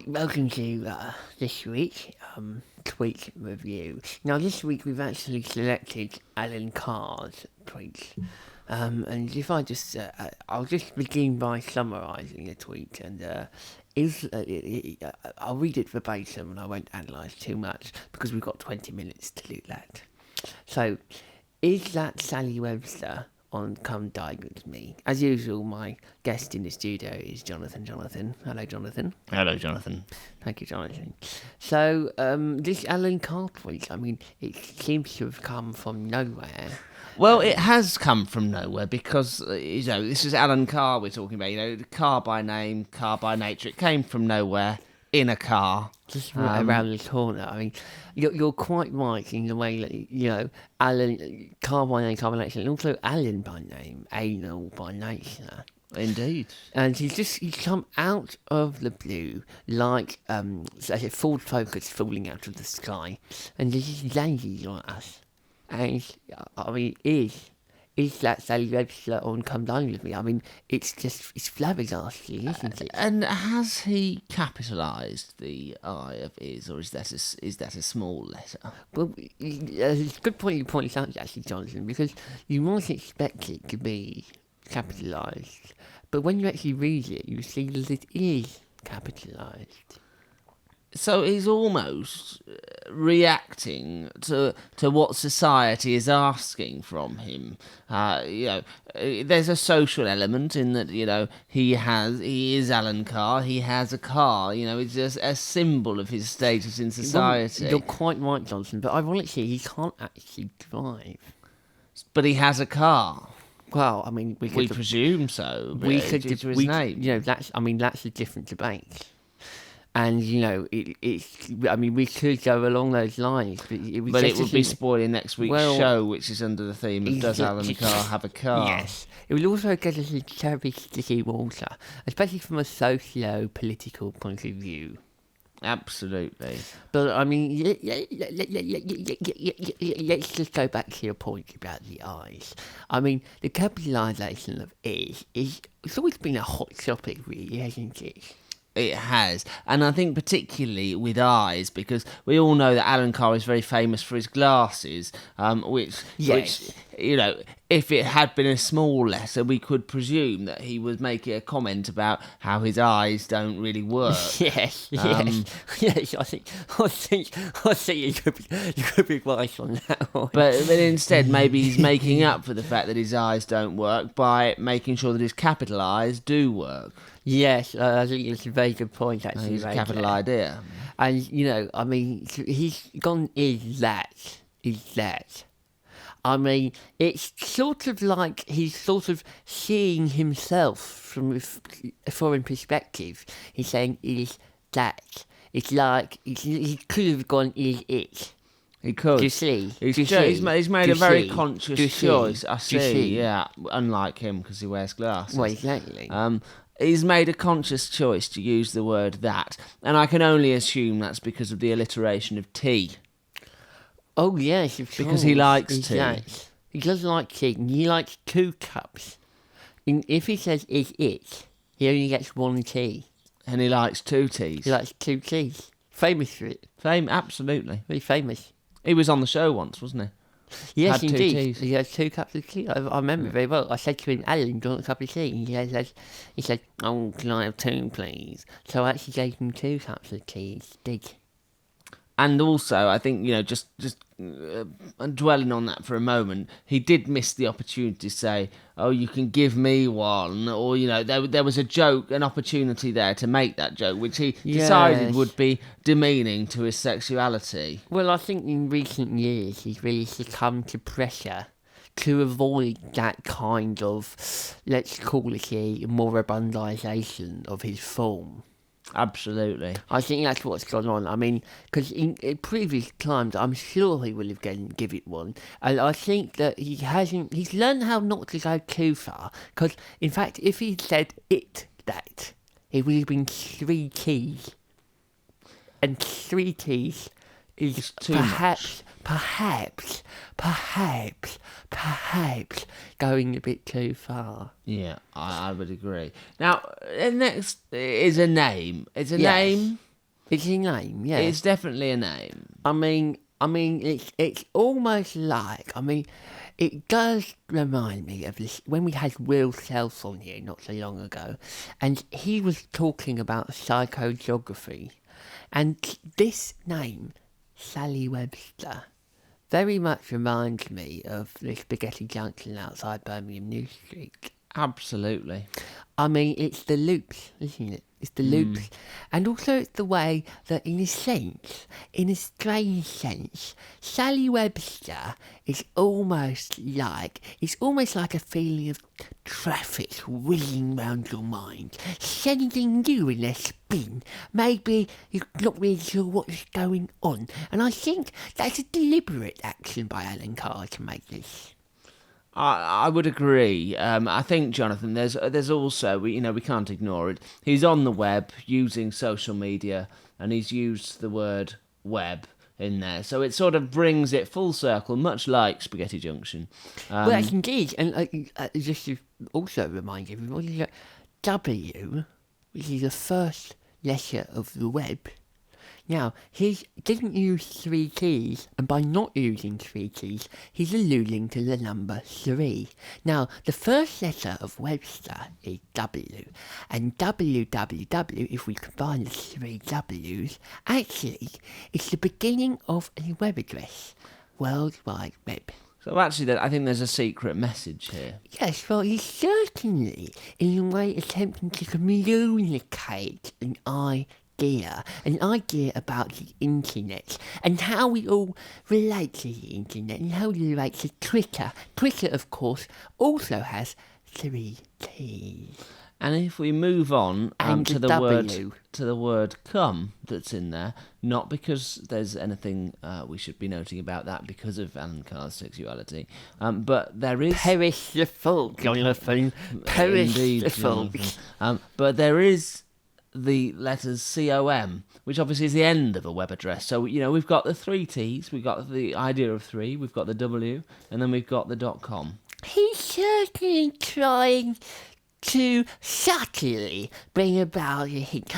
Welcome to this week tweet review. Now, this week we've actually selected Alan Carr's tweets. And if I just, I'll just begin by summarising the tweet, and I'll read it verbatim and I won't analyse too much because we've got 20 minutes to do that. So, is that Sally Webster on Come Dine With Me? As usual, my guest in the studio is Jonathan. Hello, Jonathan. Hello, Jonathan. Thank you, Jonathan. So, this Alan Carr tweet, I mean, it seems to have come from nowhere. Well, it has come from nowhere because, this is Alan Carr we're talking about. The car by name, car by nature. It came from nowhere in a car. Just around the corner. I mean, you're quite right in the way that, Alan, car by name, car by nature, and also Alan by name, anal by nature. Indeed. And he's come out of the blue like a Ford Focus falling out of the sky, and he's just landed on us. And I mean, is that Sally Webster on Come Dine With Me? I mean, it's flabbergasting, isn't it? And has he capitalised the I of is, or is that a small letter? Well, it's a good point you point out, actually, Jonathan, because you might expect it to be capitalised, but when you actually read it, you see that it is capitalised. So he's almost reacting to what society is asking from him. There's a social element in that. He is Alan Carr. He has a car. It's just a symbol of his status in society. Well, you're quite right, Johnson. But ironically, he can't actually drive. But he has a car. Well, I mean, we presume so. We could due to his name. That's a different debate. And, we could go along those lines. But it would be spoiling next week's show, which is under the theme of Does Alan Carr Have a Car? Yes. It would also get us into terribly sticky water, especially from a socio-political point of view. Absolutely. But, I mean, let's just go back to your point about the eyes. I mean, the capitalisation of is it's always been a hot topic, really, hasn't it? It has, and I think particularly with eyes, because we all know that Alan Carr is very famous for his glasses, which, if it had been a small letter, we could presume that he was making a comment about how his eyes don't really work. Yes. I think you could be right on that one. But instead, maybe he's making up for the fact that his eyes don't work by making sure that his capital eyes do work. Yes, I think it's a very good point, actually. It's a capital idea. And, he's gone, is that. I mean, it's sort of like he's sort of seeing himself from a foreign perspective. He's saying, is that. It's like, he could have gone, is it. He could. Do you see? He's made a very conscious choice. I see, yeah. Unlike him, because he wears glasses. Well, exactly. He's made a conscious choice to use the word that, and I can only assume that's because of the alliteration of tea. Oh, yes, of course. Because he likes tea. He does like tea, and he likes 2 cups. And if he says is it, he only gets 1 tea. And he likes 2 teas. He likes 2 teas. Famous for it. Absolutely. Very famous. He was on the show once, wasn't he? Yes, had 2 indeed. teas. He has 2 cups of tea. I remember very well. I said to him, Alan, do you want a cup of tea? And he said, oh, can I have 2, please? So I actually gave him 2 cups of tea instead. And also, I think, just dwelling on that for a moment, he did miss the opportunity to say, oh, you can give me one, or, there was an opportunity there to make that joke, which he decided would be demeaning to his sexuality. Well, I think in recent years, he's really succumbed to pressure to avoid that kind of, let's call it a moribundisation of his form. Absolutely. I think that's what's gone on. I mean, because in previous times, I'm sure he would have give it one. And I think that he's learned how not to go too far. Because, in fact, if he said it would have been 3 keys. And 3 keys is perhaps perhaps going a bit too far. Yeah, I would agree. Now, next is a name. It's a Yes. name. It's a name, yes. It's definitely a name. I mean, it's almost like, it does remind me of this when we had Will Self on here not so long ago, and he was talking about psychogeography, and this name, Sally Webster, very much reminds me of the Spaghetti Junction outside Birmingham New Street. Absolutely. I mean, it's the loops, isn't it? It's the loops. And also it's the way that, in a strange sense, Sally Webster is almost like a feeling of traffic whizzing round your mind, sending you in a spin. Maybe you're not really sure what's going on. And I think that's a deliberate action by Alan Carr to make this. I would agree. I think, Jonathan, there's also, we can't ignore it. He's on the web using social media, and he's used the word web in there. So it sort of brings it full circle, much like Spaghetti Junction. Well, that's indeed. And just to also remind everybody that W, which is the first letter of the web, now, he didn't use 3 keys, and by not using 3 keys, he's alluding to the number 3. Now, the first letter of Webster is W, and www, if we combine the 3 W's, actually, it's the beginning of a web address, World Wide Web. So actually, I think there's a secret message here. Yes, well, he's certainly, in a way, attempting to communicate an idea about the internet and how we all relate to the internet and how we relate to Twitter. Twitter, of course, also has 3 keys. And if we move on to the W. word come that's in there, not because there's anything we should be noting about that because of Alan Carr's sexuality, but there is... Perish the fault, Jonathan. Perish Indeed, the fault. Jonathan. But there is the letters COM, which obviously is the end of a web address. So, we've got the 3 T's, we've got the idea of 3, we've got the W, and then we've got the .com. He's certainly trying to subtly bring about a hint.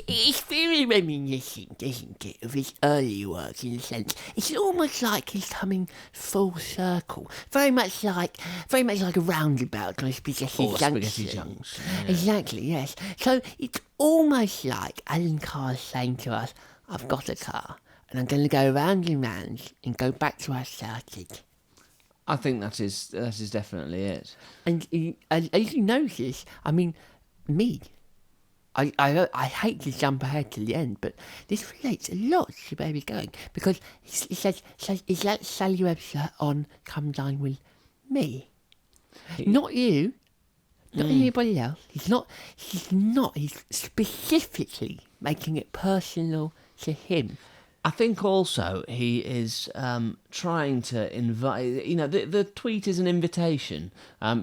It's very reminiscent, isn't it, of his early work in a sense. It's almost like he's coming full circle. Very much like a roundabout on a Spaghetti Junction. Yeah. Exactly, yes. So it's almost like Alan Carr saying to us, I've got a car, and I'm going to go round and round and go back to where I started. I think that is definitely it. And as you notice, I hate to jump ahead to the end, but this relates a lot to where we're going, because it says, is that Sally Webster on Come Dine With Me? Not you, not anybody else. He's specifically making it personal to him. I think also he is trying to invite. The tweet is an invitation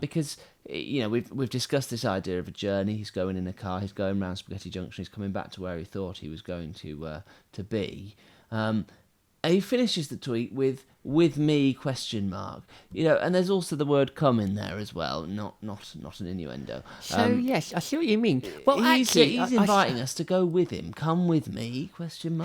because we've discussed this idea of a journey. He's going in a car. He's going round Spaghetti Junction. He's coming back to where he thought he was going to be. And he finishes the tweet with me ? And there's also the word come in there as well, not an innuendo. So yes, I see what you mean. Well, he's inviting us to go with him. Come with me ?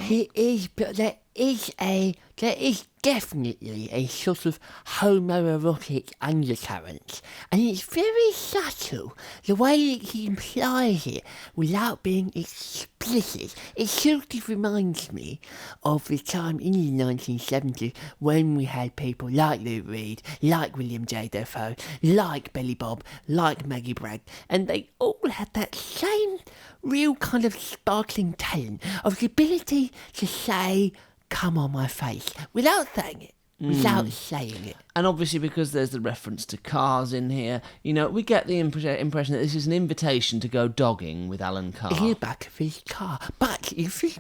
He is, but there is definitely a sort of homoerotic undercurrent, and it's very subtle, the way that he implies it without being explicit. It sort of reminds me of the time in the 1970s when we had people like Lou Reed, like William J. Dafoe, like Billy Bob, like Maggie Bragg, and they all had that same real kind of sparkling talent of the ability to say, come on my face, without saying it. Without saying it. And obviously, because there's the reference to cars in here, we get the impression that this is an invitation to go dogging with Alan Carr. In the back of his car. But if you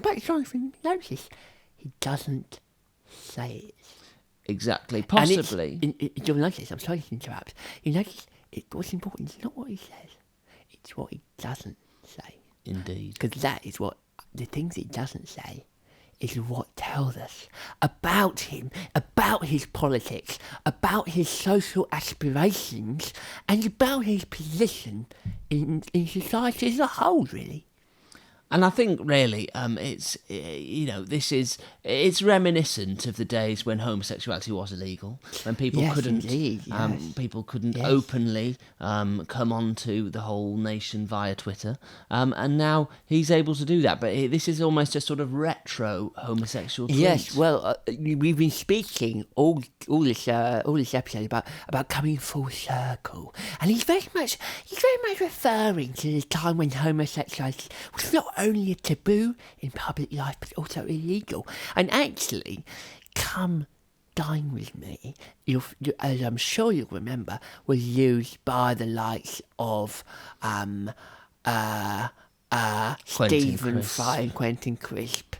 notice, he doesn't say it. Exactly, possibly. You'll notice, I'm sorry to interrupt, you notice what's important is not what he says, it's what he doesn't say. Indeed. Because that is what, the things he doesn't say, is what tells us about him, about his politics, about his social aspirations, and about his position in society as a whole, really. And I think really, it's reminiscent of the days when homosexuality was illegal, when people Yes, couldn't, indeed, yes. Yes. openly come onto the whole nation via Twitter, and now he's able to do that. But this is almost a sort of retro homosexual tweet. Yes, well, we've been speaking all this episode about coming full circle, and he's very much referring to the time when homosexuality was not only a taboo in public life but also illegal. And actually, "Come Dine With Me," as I'm sure you'll remember, was used by the likes of Stephen Crisp. Fry and Quentin Crisp.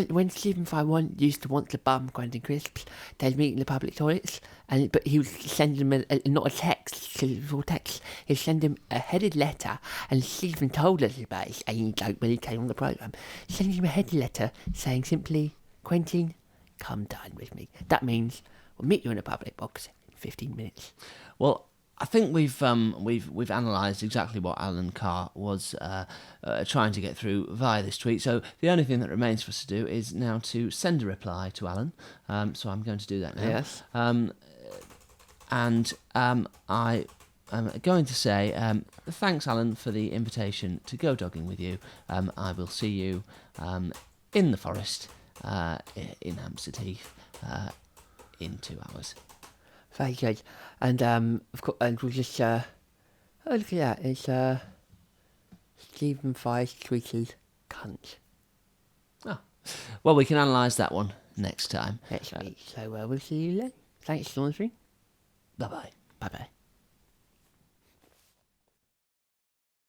When Stephen Fry used to want to bum Quentin Crisp, they'd meet in the public toilets, but he would send him not a text, because it was all text. He'd send him a headed letter, and Stephen told us about his anecdote when he came on the programme. Send him a headed letter saying simply, "Quentin, come dine with me." That means we'll meet you in a public box in 15 minutes. Well, I think we've analysed exactly what Alan Carr was trying to get through via this tweet. So the only thing that remains for us to do is now to send a reply to Alan. So I'm going to do that now. Yes. And I am going to say thanks, Alan, for the invitation to go dogging with you. I will see you in the forest in Hampstead Heath in 2 hours. Very good. And of course, and we'll just oh, look at that! It's Stephen Fry's tweeted cunt Oh. Well, we can analyse that one next time. next week. So we'll see you then. Thanks for listening. Bye-bye. Bye bye.